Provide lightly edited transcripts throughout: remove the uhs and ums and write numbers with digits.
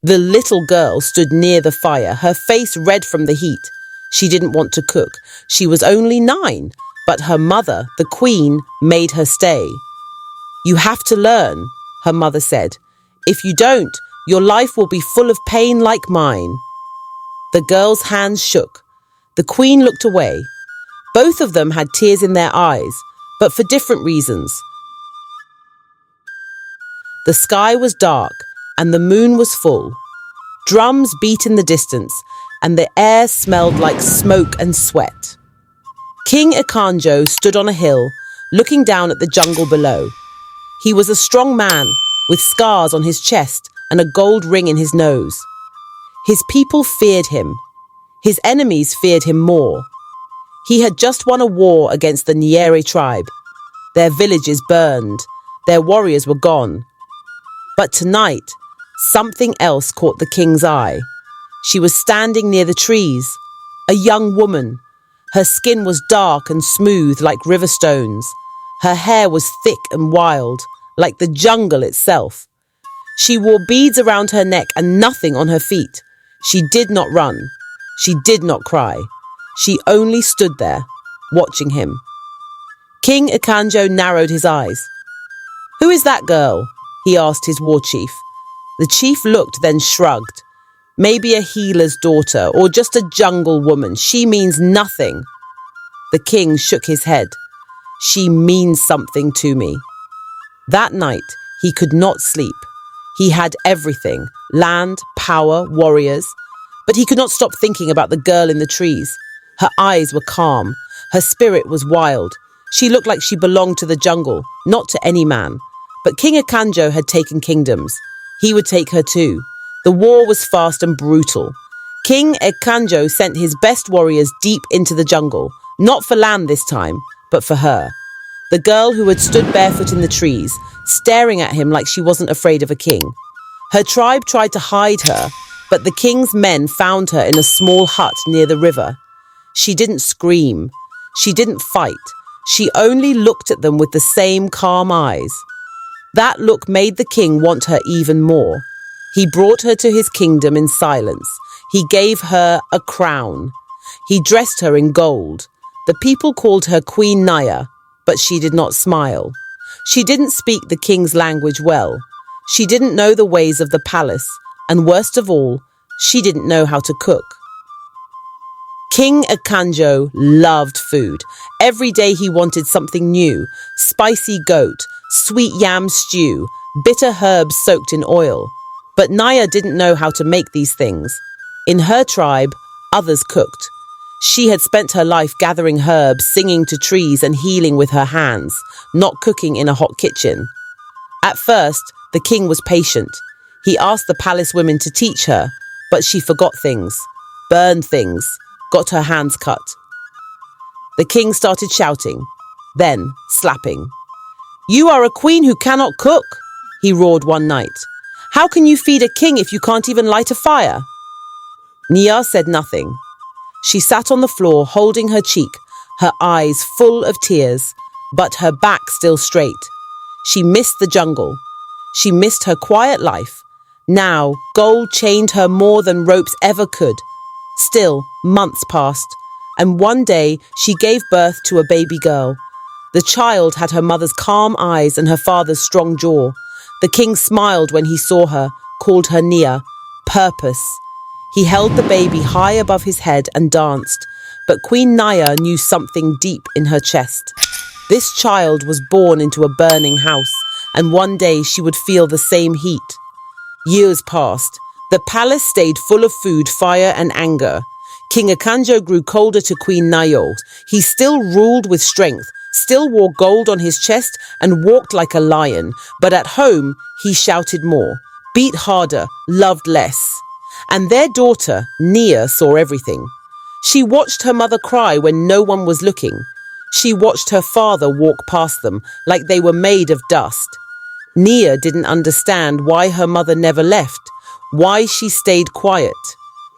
The little girl stood near the fire, her face red from the heat. She didn't want to cook. She was only 9, but her mother, the queen, made her stay. "You have to learn," her mother said. "If you don't, your life will be full of pain like mine." The girl's hands shook. The queen looked away. Both of them had tears in their eyes, but for different reasons. The sky was dark and the moon was full. Drums beat in the distance and the air smelled like smoke and sweat. King Ikanjo stood on a hill, looking down at the jungle below. He was a strong man with scars on his chest and a gold ring in his nose. His people feared him. His enemies feared him more. He had just won a war against the Nyere tribe. Their villages burned. Their warriors were gone. But tonight, something else caught the king's eye. She was standing near the trees, a young woman. Her skin was dark and smooth like river stones. Her hair was thick and wild, like the jungle itself. She wore beads around her neck and nothing on her feet. She did not run. She did not cry. She only stood there, watching him. King Ikanjo narrowed his eyes. "Who is that girl?" he asked his war chief. The chief looked, then shrugged. "Maybe a healer's daughter, or just a jungle woman. She means nothing." The king shook his head. "She means something to me." That night, he could not sleep. He had everything: land, power, warriors. But he could not stop thinking about the girl in the trees. Her eyes were calm. Her spirit was wild. She looked like she belonged to the jungle, not to any man. But King Ikanjo had taken kingdoms. He would take her too. The war was fast and brutal. King Ikanjo sent his best warriors deep into the jungle, not for land this time, but for her. The girl who had stood barefoot in the trees, staring at him like she wasn't afraid of a king. Her tribe tried to hide her, but the king's men found her in a small hut near the river. She didn't scream. She didn't fight. She only looked at them with the same calm eyes. That look made the king want her even more. He brought her to his kingdom in silence. He gave her a crown. He dressed her in gold. The people called her Queen Naya, but she did not smile. She didn't speak the king's language well. She didn't know the ways of the palace, and worst of all, she didn't know how to cook. King Ikanjo loved food. Every day he wanted something new: spicy goat, sweet yam stew, bitter herbs soaked in oil. But Naya didn't know how to make these things. In her tribe, others cooked. She had spent her life gathering herbs, singing to trees and healing with her hands, not cooking in a hot kitchen. At first, the king was patient. He asked the palace women to teach her, but she forgot things, burned things, got her hands cut. The king started shouting, then slapping. "You are a queen who cannot cook," he roared one night. "How can you feed a king if you can't even light a fire?" Nia said nothing. She sat on the floor, holding her cheek, her eyes full of tears, but her back still straight. She missed the jungle. She missed her quiet life. Now, gold chained her more than ropes ever could. Still, months passed, and one day she gave birth to a baby girl. The child had her mother's calm eyes and her father's strong jaw. The king smiled when he saw her, called her Nia, purpose. He held the baby high above his head and danced, but Queen Naya knew something deep in her chest. This child was born into a burning house, and one day she would feel the same heat. Years passed. The palace stayed full of food, fire, and anger. King Ikanjo grew colder to Queen Nayo. He still ruled with strength, still wore gold on his chest, and walked like a lion. But at home, he shouted more, beat harder, loved less. And their daughter, Nia, saw everything. She watched her mother cry when no one was looking. She watched her father walk past them like they were made of dust. Nia didn't understand why her mother never left, why she stayed quiet,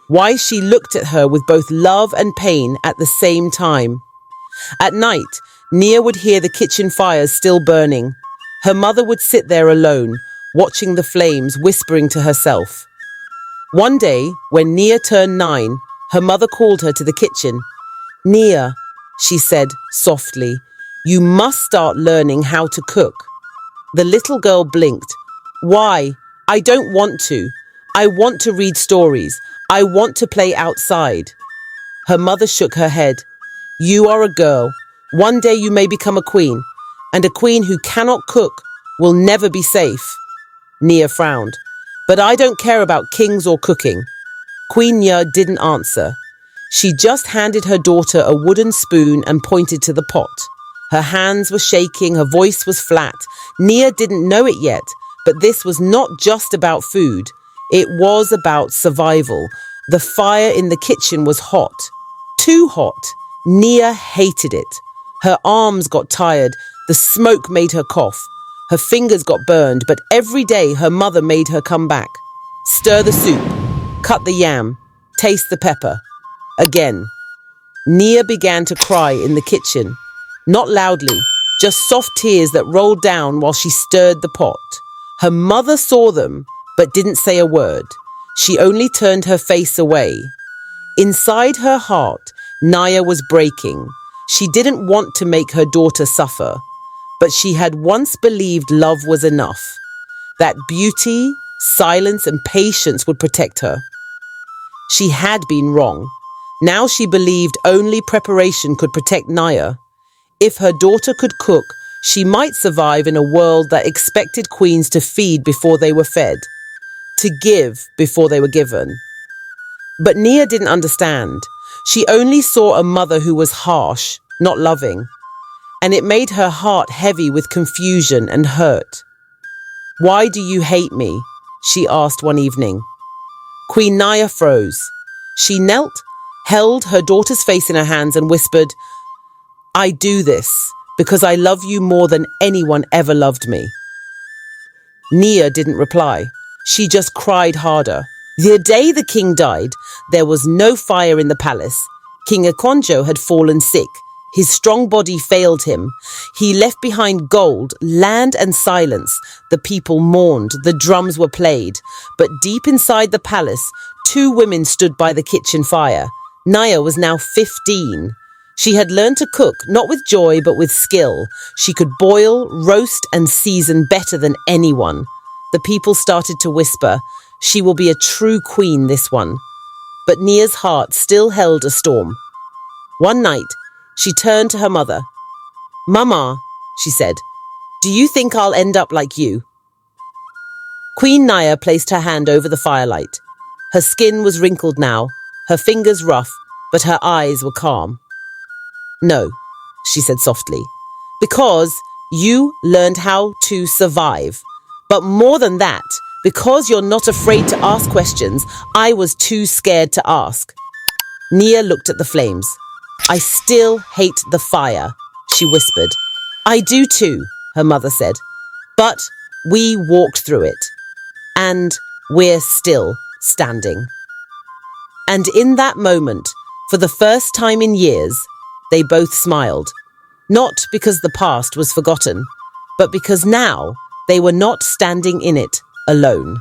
why she looked at her with both love and pain at the same time. At night, Nia would hear the kitchen fires still burning. Her mother would sit there alone, watching the flames, whispering to herself. One day, when Nia turned 9, her mother called her to the kitchen. "Nia," she said softly, "you must start learning how to cook." The little girl blinked. "Why? I don't want to. I want to read stories. I want to play outside." Her mother shook her head. "You are a girl. One day you may become a queen, and a queen who cannot cook will never be safe." Nia frowned. "But I don't care about kings or cooking." Queen Nia didn't answer. She just handed her daughter a wooden spoon and pointed to the pot. Her hands were shaking, her voice was flat. Nia didn't know it yet, but this was not just about food. It was about survival. The fire in the kitchen was hot. Too hot. Nia hated it. Her arms got tired. The smoke made her cough. Her fingers got burned, but every day her mother made her come back. Stir the soup. Cut the yam. Taste the pepper. Again. Nia began to cry in the kitchen. Not loudly, just soft tears that rolled down while she stirred the pot. Her mother saw them, but didn't say a word. She only turned her face away. Inside her heart, Nia was breaking. She didn't want to make her daughter suffer, but she had once believed love was enough, that beauty, silence, and patience would protect her. She had been wrong. Now she believed only preparation could protect Nia. If her daughter could cook, she might survive in a world that expected queens to feed before they were fed, to give before they were given. But Nia didn't understand. She only saw a mother who was harsh, not loving, and it made her heart heavy with confusion and hurt. "Why do you hate me?" she asked one evening. Queen Nia froze. She knelt, held her daughter's face in her hands and whispered, "I do this because I love you more than anyone ever loved me." Nia didn't reply. She just cried harder. The day the king died, there was no fire in the palace. King Akonjo had fallen sick. His strong body failed him. He left behind gold, land, and silence. The people mourned, the drums were played. But deep inside the palace, 2 women stood by the kitchen fire. Nia was now 15. She had learned to cook, not with joy, but with skill. She could boil, roast, and season better than anyone. The people started to whisper, "She will be a true queen, this one." But Nia's heart still held a storm. One night, she turned to her mother. "Mama," she said, "do you think I'll end up like you?" Queen Nia placed her hand over the firelight. Her skin was wrinkled now, her fingers rough, but her eyes were calm. "No," she said softly, "because you learned how to survive. But more than that, because you're not afraid to ask questions, I was too scared to ask." Nia looked at the flames. "I still hate the fire," she whispered. "I do too," her mother said. "But we walked through it. And we're still standing." And in that moment, for the first time in years, they both smiled. Not because the past was forgotten, but because now they were not standing in it alone.